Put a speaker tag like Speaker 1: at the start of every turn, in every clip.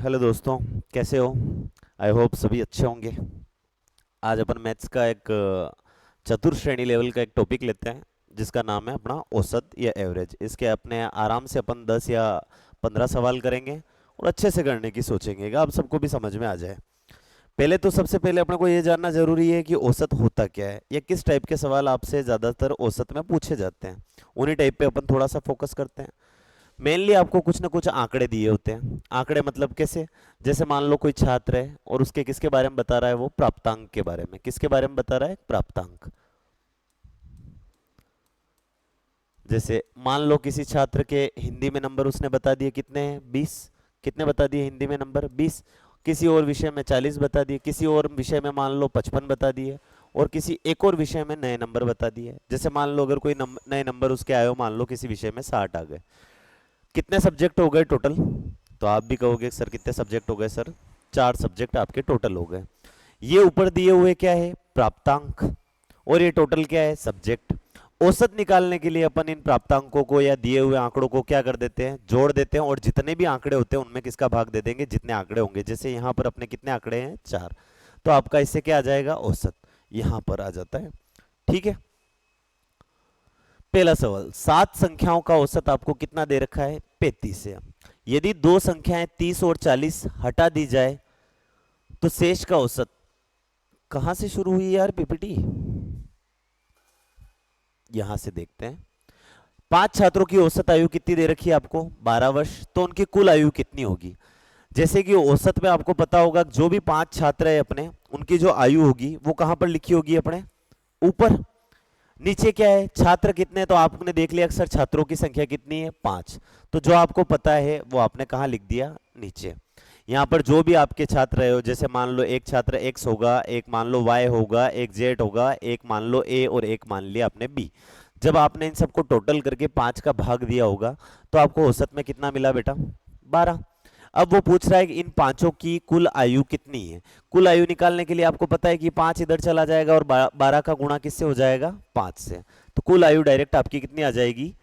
Speaker 1: Hello दोस्तों, कैसे हो? आई होप सभी अच्छे होंगे। आज अपन मैथ्स का एक चतुर श्रेणी लेवल का एक टॉपिक लेते हैं जिसका नाम है अपना औसत या एवरेज। इसके अपने आराम से अपन 10 या 15 सवाल करेंगे और अच्छे से करने की सोचेंगे कि आप सबको भी समझ में आ जाए। पहले तो सबसे पहले अपने को ये जानना जरूरी है कि औसत होता क्या है या किस टाइप के सवाल आपसे ज़्यादातर औसत में पूछे जाते हैं। उन्हीं टाइप पे अपन थोड़ा सा फोकस करते हैं। मेनली आपको कुछ ना कुछ आंकड़े दिए होते हैं। आंकड़े मतलब कैसे? जैसे मान लो कोई छात्र है और उसके किसके बारे में बता रहा है, वो प्राप्तांक के बारे में। किसके बारे में बता रहा है? प्राप्तांक। जैसे मान लो किसी छात्र के हिंदी में नंबर उसने बता दिए कितने हैं, 20। कितने बता दिए हिंदी में नंबर? 20। किसी और विषय में 40 बता दिए, किसी और विषय में मान लो 55 बता दिए, और किसी एक और विषय में नए नंबर बता दिए। जैसे मान लो अगर कोई नए नंबर उसके आए हो, मान लो किसी विषय में 60 आ गए। कितने सब्जेक्ट हो गए टोटल? तो आप भी कहोगे सर कितने सब्जेक्ट हो गए सर? 4 सब्जेक्ट आपके टोटल हो गए। ये ऊपर दिए हुए क्या है? प्राप्तांक। और ये टोटल क्या है? सब्जेक्ट। औसत निकालने के लिए अपन इन प्राप्तांकों को या दिए हुए आंकड़ों को क्या कर देते हैं? जोड़ देते हैं, और जितने भी आंकड़े होते हैं उनमें किसका भाग दे देंगे? जितने आंकड़े होंगे। जैसे यहाँ पर अपने कितने आंकड़े हैं? 4। तो आपका इससे क्या आ जाएगा? औसत यहाँ पर आ जाता है। ठीक है। पहला सवाल, 7 संख्याओं का औसत आपको कितना दे रखा है? 35 है। यदि दो संख्याएं 30 और 40 हटा दी जाए तो शेष का औसत। कहां से शुरू हुई यार पीपीटी? यहां से देखते हैं। 5 छात्रों की औसत आयु कितनी दे रखी है आपको? 12 वर्ष। तो उनकी कुल आयु कितनी होगी? जैसे कि औसत में आपको पता होगा, जो भी 5 छात्र है अपने, उनकी जो आयु होगी वो कहां पर लिखी होगी अपने? ऊपर। नीचे क्या है? छात्र कितने? तो आपने देख लिया अक्सर छात्रों की संख्या कितनी है? 5। तो जो आपको पता है वो आपने कहाँ लिख दिया? नीचे। यहाँ पर जो भी आपके छात्र है, जैसे मान लो एक छात्र x होगा, एक मान लो y होगा, एक z होगा, एक मान लो a, और एक मान लिया आपने b। जब आपने इन सबको टोटल करके 5 का भाग दिया होगा तो आपको औसत में कितना मिला बेटा? 12। अब वो पूछ रहा है कि इन पांचों की कुल आयु कितनी है। कुल आयु निकालने के लिए आपको पता है कि 5 इधर चला जाएगा और 12 का गुणा किससे हो जाएगा? 5 से। तो कुल आयु डायरेक्ट आपकी कितनी आ जाएगी?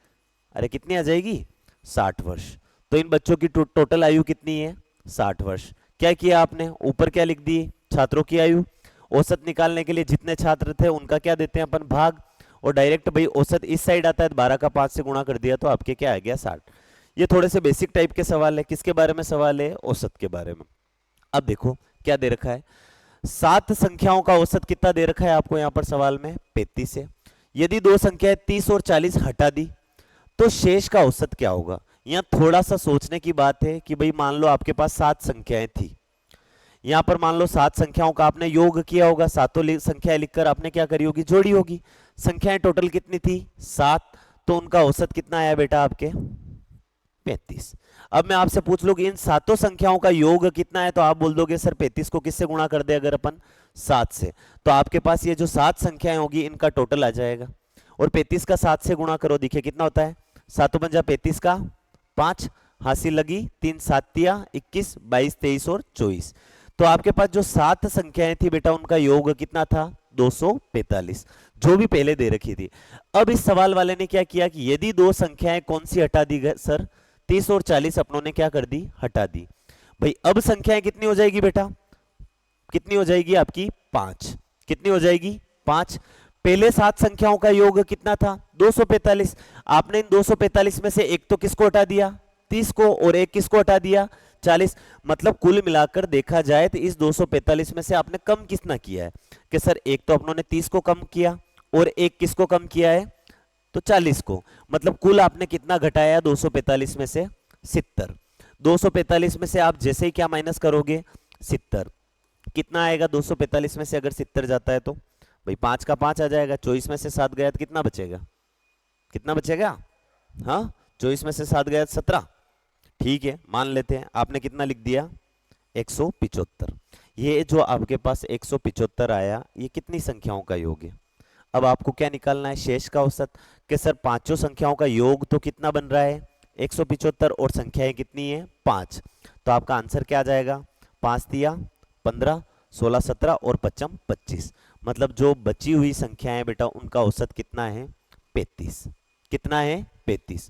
Speaker 1: अरे कितनी आ जाएगी? 60 वर्ष। तो इन बच्चों की टोटल आयु कितनी है? 60 वर्ष। क्या किया आपने? ऊपर क्या लिख दिए? छात्रों की आयु। औसत निकालने के लिए जितने छात्र थे उनका क्या देते हैं अपन? भाग। और डायरेक्ट भाई औसत इस साइड आता है, 12 का 5 से गुणा कर दिया तो आपके क्या आ गया? 60। ये थोड़े से बेसिक टाइप के सवाल है। किसके बारे में सवाल है? औसत के बारे में। अब देखो क्या दे रखा है। 7 संख्याओं का औसत कितना दे रखा है आपको यहाँ पर सवाल में? 35 है। यदि दो संख्याएं 30 और 40 हटा दी तो शेष का औसत क्या होगा? यहाँ थोड़ा सा सोचने की बात है कि भाई मान लो आपके पास 7 संख्याएं थी। यहाँ पर मान लो 7 संख्याओं का आपने योग किया होगा, सातों संख्याएं लिखकर आपने क्या करी होगी? जोड़ी होगी। संख्याएं टोटल कितनी थी? 7। तो उनका औसत कितना आया बेटा आपके? 35। अब मैं आपसे पूछ लूं कि इन सातों संख्याओं का योग कितना है, तो आप बोल दोगे सर 35 को किससे गुणा कर दे अगर अपन? 7 से। तो आपके पास ये जो 7 संख्याएं होगी इनका टोटल आ जाएगा। और 35 का 7 से गुणा करो, देखिए कितना होता है? 7 पंजा 35 का 5, हासिल लगी 3 सातिया 21, 22, 23 और 24। तो आपके पास जो 7 संख्याएं थी बेटा उनका योग कितना था? 245, जो भी पहले दे रखी थी। अब इस सवाल वाले ने क्या किया कि यदि दो संख्याएं कौन सी हटा दी गई सर? 30 और 40 अपनों ने क्या कर दी? हटा दी। भाई अब संख्याएं कितनी हो जाएगी बेटा? कितनी हो जाएगी आपकी? 5। कितनी हो जाएगी? 5। पहले 7 संख्याओं का योग कितना था? 245। आपने इन 245 में से एक तो किसको हटा दिया? 30 को, और एक किसको हटा दिया? 40। मतलब कुल मिलाकर देखा जाए तो इस 245 में से आपने कम कितना किया है? कि सर एक तो अपनों ने 30 को कम किया और एक किसको कम किया है? तो 40 को। मतलब कुल आपने कितना घटाया 245 में से? 70। 245 में से आप जैसे ही क्या माइनस करोगे? 70। कितना आएगा 245 में से अगर 70 जाता है तो? भाई 5 का 5 आ जाएगा। 24 में से 7 गया तो कितना बचेगा? कितना बचेगा? हाँ, 24 में से 7 गया तो 17। ठीक है, मान लेते हैं आपने कितना लिख दिया? 175। ये जो आपके पास 175 आया, ये कितनी संख्याओं का योग है? अब आपको क्या निकालना है? शेष का औसत। कि सर पांचों संख्याओं का योग तो कितना बन रहा है? 175, और संख्याएं कितनी है? 5। तो आपका आंसर क्या आ जाएगा? 5 दिया 15, 16 17 और 55 25। मतलब जो बची हुई संख्याएं बेटा उनका औसत कितना है? 35। कितना है? 35।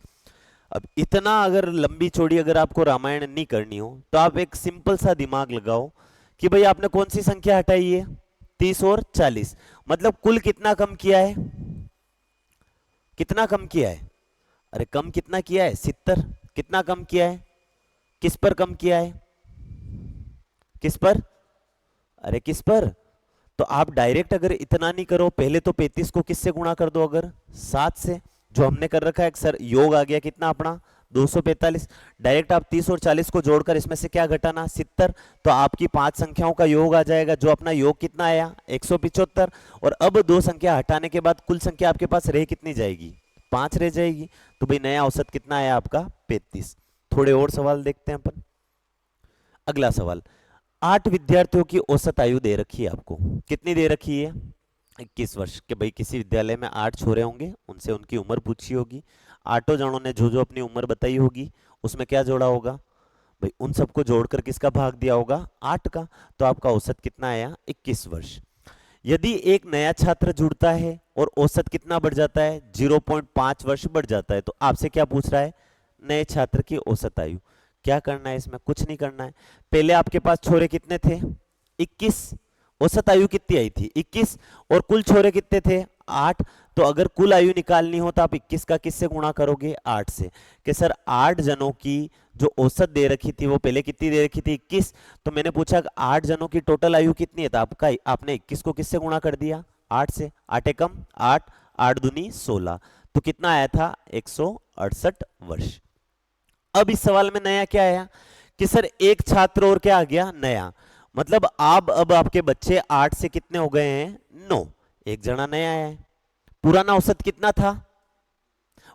Speaker 1: अब इतना अगर लंबी चौड़ी अगर आपको रामायण नहीं करनी हो तो आप एक सिंपल सा दिमाग लगाओ कि भाई आपने कौन सी संख्या हटाई है, 30 और 40, मतलब कुल कितना कम किया है, कितना कम किया है, अरे कम कितना किया है, 70, कितना कम किया है, किस पर कम किया है, किस पर, अरे किस पर, तो आप डायरेक्ट अगर इतना नहीं करो, पहले तो 35 को किससे गुणा कर दो, अगर 7 से, जो हमने कर रखा है सर, योग आ गया कितना अपना 245, डायरेक्ट आप 30 और 40 को जोड़कर इसमें से क्या घटाना 70, तो आपकी 5 संख्याओं का योग आ जाएगा, जो अपना योग कितना आया 175, और अब 2 संख्या हटाने के बाद कुल संख्या आपके पास रह कितनी जाएगी, 5 रह जाएगी, तो भाई नया औसत कितना आया आपका 35। थोड़े और सवाल देखते हैं अपन। अगला सवाल, 8 विद्यार्थियों की औसत आयु दे रखी है आपको, कितनी दे रखी है 21 वर्ष के, भाई किसी विद्यालय में 8 छोरे होंगे, उनसे उनकी उम्र पूछी होगी, आठों जनों ने जो जो अपनी उम्र बताई होगी उसमें क्या जोड़ा होगा, भाई उन सबको जोड़कर किसका भाग दिया होगा 8 का, तो आपका औसत कितना आया 21 वर्ष। यदि एक नया छात्र जुड़ता है और औसत कितना बढ़ जाता है 0.5 वर्ष बढ़ जाता है, तो आपसे क्या पूछ रहा है, नए छात्र की औसत आयु। क्या करना है इसमें, कुछ नहीं करना है, पहले आपके पास छोरे कितने थे 21, औसत आयु कितनी आई थी 21, और कुल छोरे कितने थे 8, तो अगर कुल आयु निकालनी हो तो आप 21 का किससे गुणा करोगे 8 से, कि सर 8 जनों की जो औसत दे रखी थी वो पहले कितनी दे रखी थी 21, तो मैंने पूछा 8 जनों की टोटल आयु कितनी है, तो आपने 21 को किससे गुणा कर दिया 8 से, 8 एकम 8, 8 दूनी 16, तो कितना आया था 168 वर्ष। अब इस सवाल में नया क्या आया कि सर एक छात्र और क्या आ गया नया, मतलब आप अब आपके बच्चे 8 से कितने हो गए हैं 9, एक जना नया है, पुराना औसत कितना था,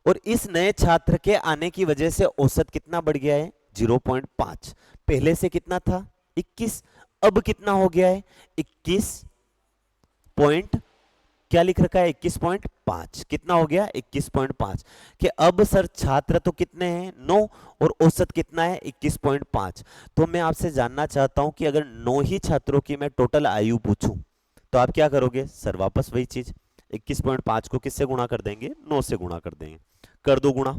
Speaker 1: और इस नए छात्र के आने की वजह से औसत कितना बढ़ गया है 0.5, पहले से कितना था 21, अब कितना हो गया है 21 पॉइंट, क्या लिख रखा है 21.5, कितना हो गया 21.5, कि अब सर छात्र तो कितने हैं 9 और औसत कितना है 21.5, तो मैं आपसे जानना चाहता हूं कि अगर 9 ही छात्रों की मैं टोटल आयु पूछूं तो आप क्या करोगे, सर वापस वही चीज 21.5 को किससे गुणा कर देंगे 9 से गुणा कर देंगे, कर दो गुणा,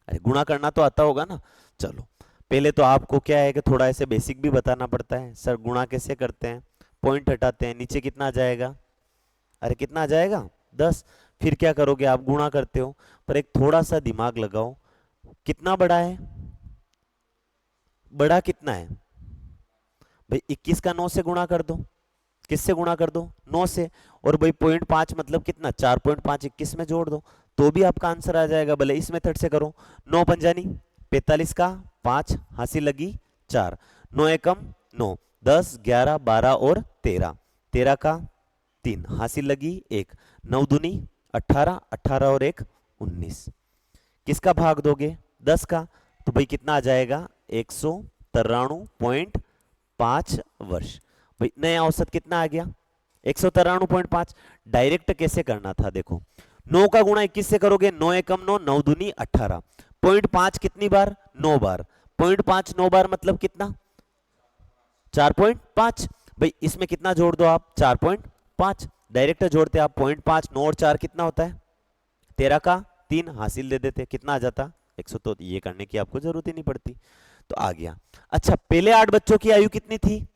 Speaker 1: अरे गुणा करना तो आता होगा ना, चलो पहले तो आपको क्या है कि थोड़ा ऐसे बेसिक भी बताना पड़ता है, सर गुणा कैसे करते हैं, पॉइंट हटाते हैं, नीचे कितना आ जाएगा, अरे कितना आ जाएगा 10, फिर क्या करोगे आप गुणा करते हो, पर एक थोड़ा सा दिमाग लगाओ, कितना बड़ा है, बड़ा कितना है भाई 21 का 9 से गुणा कर दो, किससे गुणा कर दो 9 से, और भाई 0.5 मतलब कितना 4.5 21 में जोड़ दो, तो भी आपका आंसर आ जाएगा, भले इस मेथड से करो, 9 पंजानी 45 का 5 हासिल लगी 4, 9 एकम 9, 10 11 12 और 13, 13 का 3 हासिल लगी 1, 9 दूनी 18, 18 और 1 19, किसका भाग दोगे 10 का, तो भाई कितना आ जाएगा 193.5 वर्ष। भाई नया औसत कितना आ गया 193.5, डायरेक्ट कैसे करना था, देखो 9 का गुणा 21 से करोगे, 9 एकम 9, 9 दूनी 18, 0.5 कितनी बार 9 बार, 0.5 9 बार मतलब कितना 4.5, भाई इसमें कितना जोड़ दो आप 4.5, डायरेक्ट जोड़ते आप 0.5, 9 और 4 कितना होता है 13 का 3 हासिल दे देते, कितना आ जाता 100, तो ये करने की आपको जरूरत ही नहीं पड़ती, तो आ गया। अच्छा पहले 8 बच्चों की आयु कितनी थी,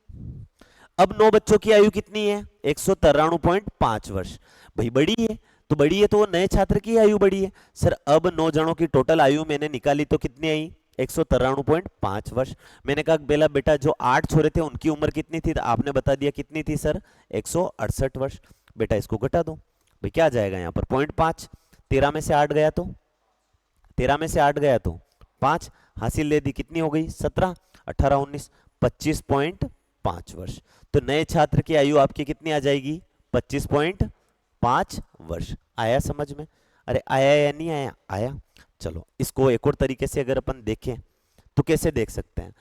Speaker 1: अब 9 बच्चों की आयु कितनी है 193.5 वर्ष, भाई बड़ी है, तो बड़ी है तो वो नए छात्र की आयु बड़ी है, सर अब 9 जनों की टोटल आयु मैंने निकाली तो कितनी आई 193.5 वर्ष, मैंने कहा बेला बेटा जो 8 छोरे थे उनकी उम्र कितनी थी, तो आपने बता दिया कितनी थी सर 168 वर्ष, बेटा इसको घटा दो, भाई क्या आ जाएगा यहाँ पर 0.5, 13 में से 8 गया तो 13 में से 8 गया तो 5 हासिल ले दी, कितनी हो गई 17, 18 19, 25.5 वर्ष, तो नए छात्र की आयु आपकी कितनी आ जाएगी 25.5 वर्ष। आया समझ में, अरे आया या नहीं आया, आया। चलो इसको एक और तरीके से अगर अपन देखें तो कैसे देख सकते हैं,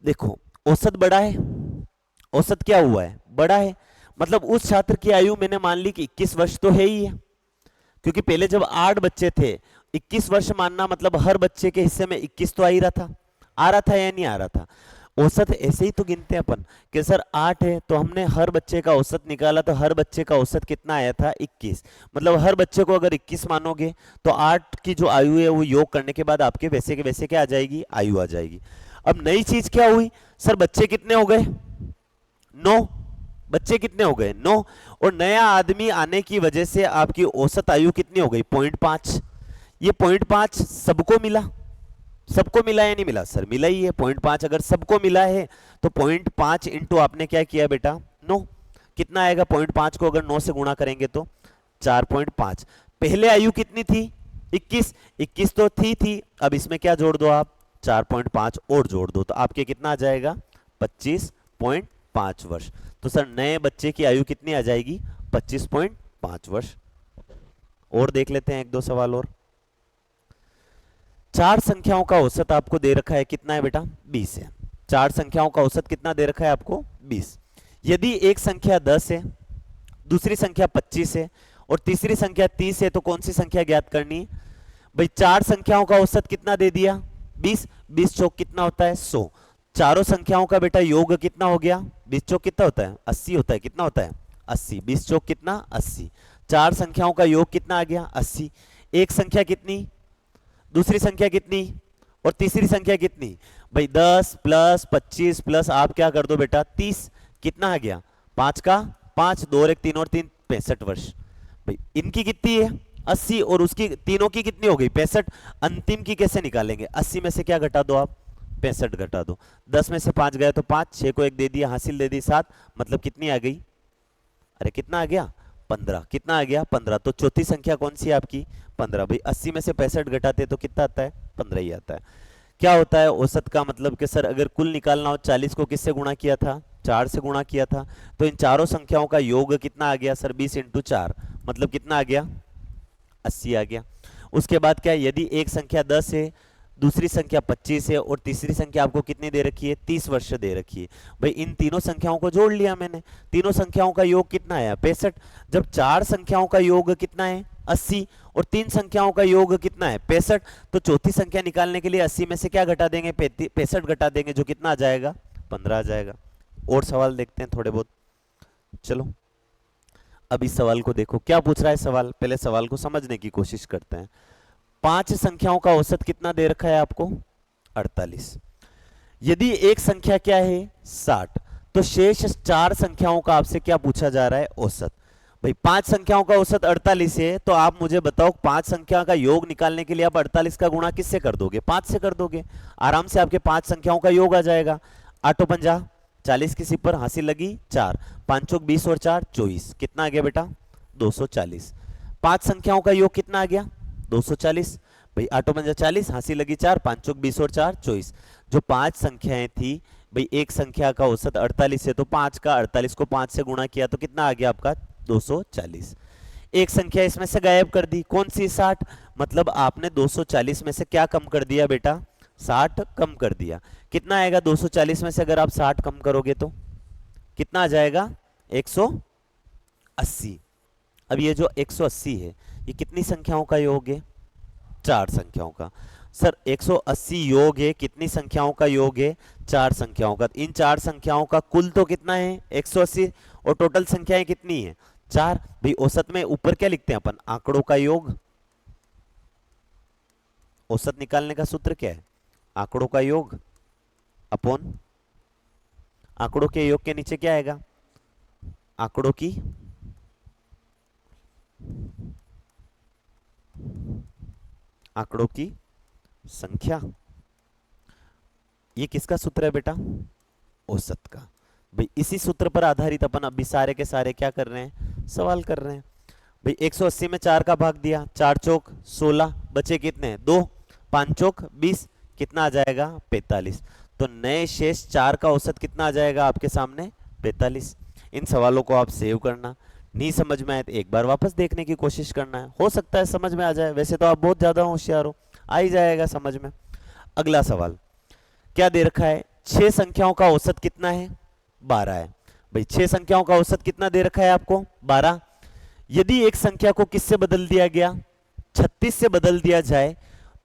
Speaker 1: देखो औसत बड़ा है, औसत क्या हुआ है बड़ा है, मतलब उस छात्र की आयु मैंने मान ली कि 21 वर्ष तो है ही है, क्योंकि पहले जब 8 बच्चे थे 21 वर्ष मानना मतलब हर बच्चे के हिस्से में 21 तो आ ही रहा था, आ रहा था या नहीं आ रहा था, औसत ऐसे ही तो गिनते हैं अपन कि सर 8 है तो हमने हर बच्चे का औसत निकाला, तो हर बच्चे का औसत कितना आया था 21। मतलब हर बच्चे को अगर 21 मानोगे तो 8 की जो आयु है वो योग करने के बाद आपके वैसे के वैसे क्या आ जाएगी, आयु आ जाएगी। अब नई चीज क्या हुई सर, बच्चे कितने हो गए 9। बच्चे कितने हो गए 9, और नया आदमी आने की वजह से आपकी औसत आयु कितनी हो गई 0.5। ये 0.5 सबको मिला, सबको मिला या नहीं मिला सर, मिला ही है 0.5। अगर सबको मिला है तो 0.5 इंटू आपने क्या किया बेटा 9। कितना आएगा 0.5 को अगर 9 से गुणा करेंगे तो 4.5। पहले आयु कितनी थी 21, 21 तो थी। अब इसमें क्या जोड़ दो आप 4.5 और जोड़ दो, तो आपके कितना आ जाएगा 25.5 वर्ष। तो सर नए बच्चे की आयु कितनी आ जाएगी 25.5 वर्ष। और देख लेते हैं एक दो सवाल और। चार संख्याओं का औसत आपको दे रखा है, कितना है बेटा 20 है। चार संख्याओं का औसत कितना दे रखा है आपको 20। यदि एक संख्या 10 है, दूसरी संख्या 25 है और तीसरी संख्या 30 है, तो कौन सी संख्या ज्ञात करनी है भाई। चार संख्याओं का औसत कितना दे दिया 20, 20 चौक कितना होता है 100। चारों संख्याओं का बेटा योग कितना हो गया, 20 चौक कितना होता है 80 होता है, कितना होता है 80, 20 चौक कितना 80। चार संख्याओं का योग कितना आ गया 80। एक संख्या कितनी, दूसरी संख्या कितनी और तीसरी संख्या कितनी भाई 10 प्लस 25 प्लस आप क्या कर दो बेटा 30, कितना आ गया 5 का 5, 2 और 1 3 और 3 65 वर्ष। भाई इनकी कितनी है 80 और उसकी तीनों की कितनी हो गई 65। अंतिम की कैसे निकालेंगे, 80 में से क्या घटा दो आप 65 घटा दो। 10 में से 5 गए तो 5, 6 को 1 दे दिया, हासिल दे दी 7, मतलब कितनी आ गई, अरे कितना आ गया 15। कितना आ गया 15। तो चौथी संख्या कौन सी है आपकी 15। भाई 80 में से 65 घटाते तो कितना आता है 15 ही आता है। क्या होता है औसत का मतलब कि सर अगर कुल निकालना हो 40 को किससे गुणा किया था 4 से गुणा किया था, तो इन चारों संख्याओं का योग कितना आ गया सर 20 इंटू 4, मतलब कितना आ गया 80 आ गया। उसके बाद क्या है, यदि एक संख्या 10 है, दूसरी संख्या 25 है और तीसरी संख्या आपको कितनी दे रखी है 30 वर्ष दे रखी है। भाई इन तीनों संख्याओं को जोड़ लिया मैंने, तीनों संख्याओं का योग कितना आया 65। जब चार संख्याओं का योग कितना है 80 और तीन संख्याओं का योग कितना है 65, तो चौथी संख्या निकालने के लिए 80 में से क्या घटा देंगे 65 घटा देंगे, जो कितना आ जाएगा 15 आ जाएगा। और सवाल देखते हैं थोड़े बहुत, चलो अब इस सवाल को देखो क्या पूछ रहा है सवाल, पहले सवाल को समझने की कोशिश करते हैं। पांच संख्याओं का औसत कितना दे रखा है आपको 48। यदि एक संख्या क्या है 60, तो शेष चार संख्याओं का आपसे क्या पूछा जा रहा है औसत। भाई पांच संख्याओं का औसत 48 है, तो आप मुझे बताओ पांच संख्या का योग निकालने के लिए आप 48 का गुणा किससे कर दोगे 5 से कर दोगे, आराम से आपके पांच संख्याओं का योग आ जाएगा। आठो पंजा 40 की सिपर हासिल लगी 4, 5 चौक 20 और 4 24, कितना आ गया बेटा 240। पांच संख्याओं का योग कितना आ गया 240। भाई आठो पंजा 40 हासिल लगी 4, 5 चौक 20 और 4 24। जो पांच संख्याएं थी भाई एक संख्या का औसत 48 है, तो 5 का 48 को 5 से गुणा किया तो कितना आ गया आपका 240। एक संख्या इसमें से गायब कर दी, कौन सी 60, मतलब आपने 240 में से क्या कम कर दिया बेटा 60 कम कर दिया। कितना आएगा 240 में से अगर आप 60 कम करोगे तो कितना आ जाएगा 180। अब ये जो 180 है ये कितनी संख्याओं का योग है चार संख्याओं का। सर 180 योग है कितनी संख्याओं का योग है चार संख्याओं का। इन चार संख्याओं का कुल तो कितना है 180 और टोटल संख्याएं कितनी है चार। भाई औसत में ऊपर क्या लिखते हैं अपन आंकड़ों का योग, औसत निकालने का सूत्र क्या है आंकड़ों का योग अपॉन आंकड़ों के योग के नीचे क्या आएगा आंकड़ों की संख्या। ये किसका सूत्र है बेटा औसत का। भाई इसी सूत्र पर आधारित अपन अभी सारे के सारे क्या कर रहे हैं सवाल कर रहे हैं। भाई 180 में 4 का भाग दिया, 4 चौक 16, बचे कितने 2, 5 चौक 20, कितना आ जाएगा 45। तो नए शेष 4 का औसत कितना आ जाएगा आपके सामने 45। इन सवालों को आप सेव करना, नहीं समझ में आए तो एक बार वापस देखने की कोशिश करना है, हो सकता है समझ में आ जाए, वैसे तो आप बहुत ज्यादा होशियार हो, आ ही जाएगा समझ में। अगला सवाल क्या दे रखा है 6 संख्याओं का औसत कितना है 12 है। भाई 6 संख्याओं का औसत कितना दे रखा है आपको 12। यदि एक संख्या को किससे बदल दिया गया 36 से बदल दिया जाए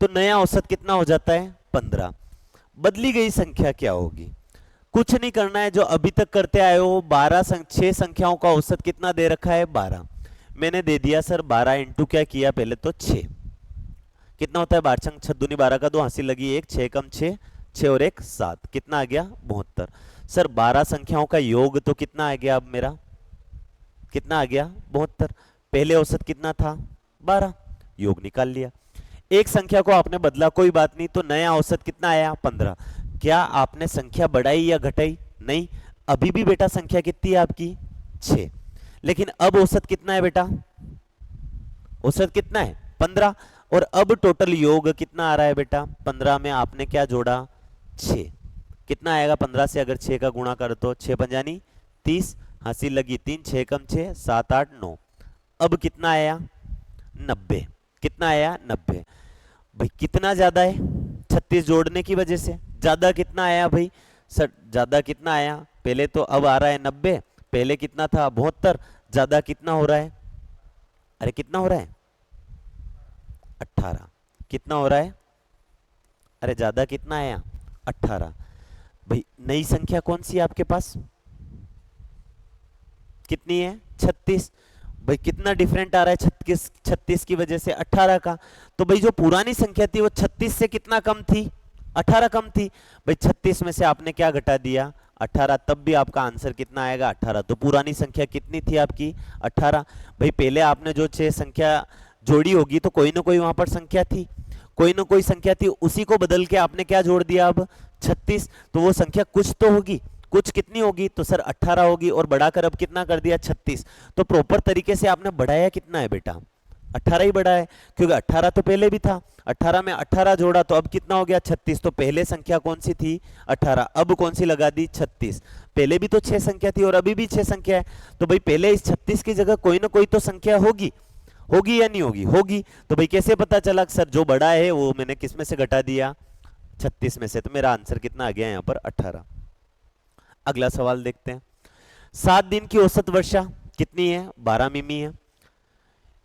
Speaker 1: तो नया औसत कितना हो जाता है 15। बदली गई संख्या क्या होगी कुछ नहीं करना है, जो अभी तक करते आए हो। 6 संख्याओं का औसत कितना दे रखा है? 12। मैंने दे दिया सर 12 इंटू क्या किया पहले तो 6। कितना होता है? 12 छंग 6 दूनी 12 का 2, हंसी लगी 1, 6 कम 6, 6 और 1 7, कितना आ गया? 72। सर 12 संख्याओं का योग तो कितना आ गया अब मेरा? कितना आ गया? 72। पहले औसत कितना था? 12, योग निकाल लिया। एक संख्या को आपने बदला, कोई बात नहीं, तो नया औसत कितना आया? 15। क्या आपने संख्या बढ़ाई या घटाई? नहीं। अभी भी बेटा संख्या कितनी है आपकी? 6। लेकिन अब औसत कितना है बेटा? औसत कितना है? 15। और अब टोटल योग कितना आ रहा है बेटा? 15 में आपने क्या जोड़ा? 6। कितना आएगा 15 से अगर 6 का गुणा करो तो? 6 पंजानी 30, हंसी लगी 3, 6 कम 6 7 8 9। अब कितना आया? 90। कितना आया? 90। भाई कितना ज्यादा है? 36 जोड़ने की वजह से ज्यादा कितना आया भाई? सर ज्यादा कितना आया? पहले तो अब आ रहा है 90, पहले कितना था? 72। ज्यादा कितना हो रहा है? अरे कितना हो रहा है? 18। कितना हो रहा है? अरे ज्यादा कितना आया? 18। भाई नई संख्या कौन सी है आपके पास? कितनी है? 36। भाई कितना डिफरेंट आ रहा है 36 की वजह से? 18 का। तो भाई जो पुरानी संख्या थी वो 36 से कितना कम थी? 18 कम थी। भाई 36 में से आपने क्या घटा दिया? 18। तब भी आपका आंसर कितना आएगा? 18। तो पुरानी संख्या कितनी थी आपकी? 18। भाई पहले आपने जो 6 संख्या जोड़ी होगी तो कोई ना कोई वहां पर संख्या थी, कोई ना कोई संख्या थी, उसी को बदल के आपने क्या जोड़ दिया अब? 36। तो वो संख्या कुछ तो होगी, कुछ कितनी होगी? तो सर 18 होगी, और बढ़ाकर अब कितना कर दिया? 36। तो प्रॉपर तरीके से आपने बढ़ाया कितना है बेटा? 18 ही बढ़ाया है, क्योंकि 18 तो पहले भी था। 18 में 18 जोड़ा तो अब कितना हो गया? 36। तो पहले संख्या कौन सी थी? 18। अब कौन सी लगा दी? 36। पहले भी तो 6 संख्या थी और अभी भी 6 संख्या है, तो भाई पहले इस 36 की जगह कोई ना कोई तो संख्या होगी, होगी या नहीं होगी? होगी। तो भाई कैसे पता चला? सर जो बड़ा है वो मैंने किस में से घटा दिया? 36 में से। तो मेरा आंसर कितना आ गया यहाँ पर? 18। अगला सवाल देखते हैं। 7 दिन की औसत वर्षा कितनी है? 12 मिमी है।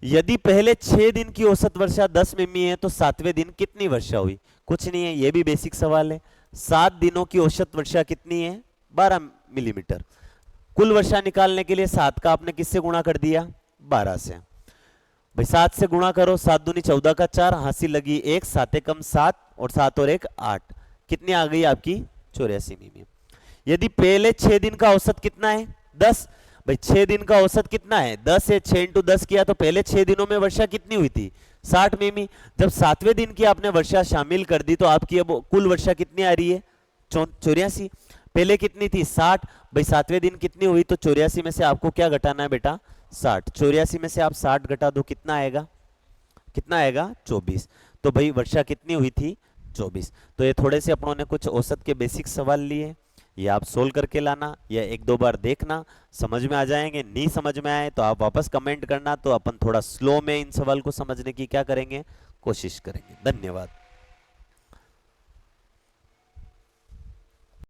Speaker 1: यदि पहले 6 दिन की औसत वर्षा 10 मिमी है तो 7वें दिन कितनी वर्षा हुई? कुछ नहीं है, ये भी बेसिक सवाल है। 7 दिनों की औसत वर्षा कितनी है? 12 मिलीमीटर। कुल वर्षा निकालने के लिए 7 का आपने किससे गुणा कर दिया? 12 से। भाई 7 से गुणा करो, 7 दूनी 14 का 4, हंसी लगी 1, 7 कम 7 और 7 और 1 8। कितनी आ गई आपकी? 84 मिमी। यदि पहले 6 दिन का औसत कितना है? 10। भाई 6 दिन का औसत कितना है? 10 है। 6 इंटू 10 किया तो पहले 6 दिनों में वर्षा कितनी हुई थी? 60 मिमी। जब 7वें दिन की आपने वर्षा शामिल कर दी तो आपकी अब कुल वर्षा कितनी आ रही है? 84। पहले कितनी थी? 60। भाई 7वें दिन कितनी हुई? तो 84 में से आपको क्या घटाना है बेटा? 60। 84 में से आप 60 घटा दो, कितना आएगा? कितना आएगा? 24। तो भाई वर्षा कितनी हुई थी? 24। तो ये थोड़े से अपनों ने कुछ औसत के बेसिक सवाल लिए, ये आप सोल्व करके लाना या एक दो बार देखना, समझ में आ जाएंगे। नहीं समझ में आए तो आप वापस कमेंट करना, तो अपन थोड़ा स्लो में इन सवाल को समझने की क्या करेंगे? कोशिश करेंगे। धन्यवाद।